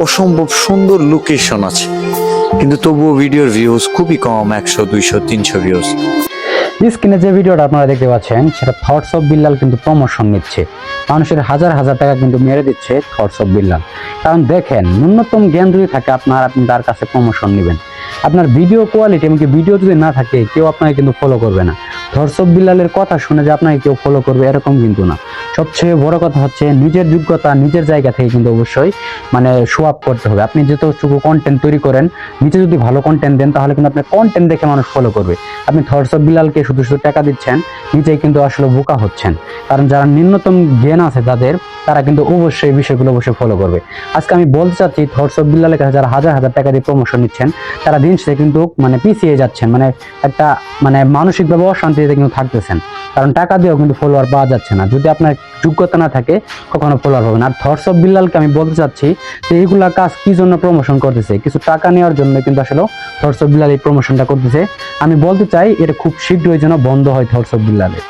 অসম্ভব সুন্দর লোকেশন আছে, কিন্তু তবুও ভিডিওর ভিউজ খুবই কম, 100, 200, 300 ভিউজ। স্ক্রিনে যে ভিডিওটা আপনারা দেখতে পাচ্ছেন সেটা থটস অফ বিল্লাল কিন্তু প্রমোশন নিচ্ছে, মানুষের হাজার হাজার টাকা কিন্তু মেরে দিচ্ছে থটস অফ বিল্লাল। কারণ দেখেন, ন্যূনতম জ্ঞান যদি থাকে আপনি তার কাছে প্রমোশন নেবেন, আপনার ভিডিও কোয়ালিটি এমনকি ভিডিও যদি না থাকে কেউ আপনাকে কিন্তু ফলো করবে না। থটস অফ বিল্লালের কথা শুনে যে আপনাকে কেউ ফলো করবে এরকম কিন্তু না। সবচেয়ে বড় কথা হচ্ছে নিজের যোগ্যতা নিজের জায়গা থেকে কিন্তু অবশ্যই শো আপ করতে হবে। আপনি যতটুকু কন্টেন্ট তৈরি করেন, নিজে যদি ভালো কন্টেন্ট দেন তাহলে কিন্তু আপনার কন্টেন্ট দেখে মানুষ ফলো করবে। আপনি থটস অফ বিল্লালকে শুধু শুধু টাকা দিচ্ছেন, নিজেই কিন্তু আসলে বোকা হচ্ছেন। কারণ যারা নিম্নতম জ্ঞান আছে যাদের, তারা কিন্তু অবশ্যই বিষয়গুলো অবশ্যই ফলো করবে। আজকে আমি বলতে চাচ্ছি, থটস অফ বিল্লালের কাছে যারা হাজার হাজার টাকা দিয়ে প্রমোশন নিচ্ছেন তারা দিন শেষে কিন্তু পিছিয়ে যাচ্ছেন, একটা মানসিকভাবে অশান্তিতে কিন্তু থাকতেছেন। কারণ টাকা দিয়েও কিন্তু ফলোয়ার পাওয়া যাচ্ছে না, যদি আপনার যোগ্যতা না থাকে কখনো ফলোয়ার হবে না। আর থটস অফ বিল্লালকে আমি বলতে চাচ্ছি যে এইগুলা কাজ কি জন্য প্রমোশন করতেছে, কিছু টাকা নেওয়ার জন্য কিন্তু আসলে থটস অফ বিল্লাল এই প্রমোশনটা করতেছে। আমি বলতে চাই এটা খুব শীঘ্রই যেন বন্ধ হয় থটস অফ বিল্লালের।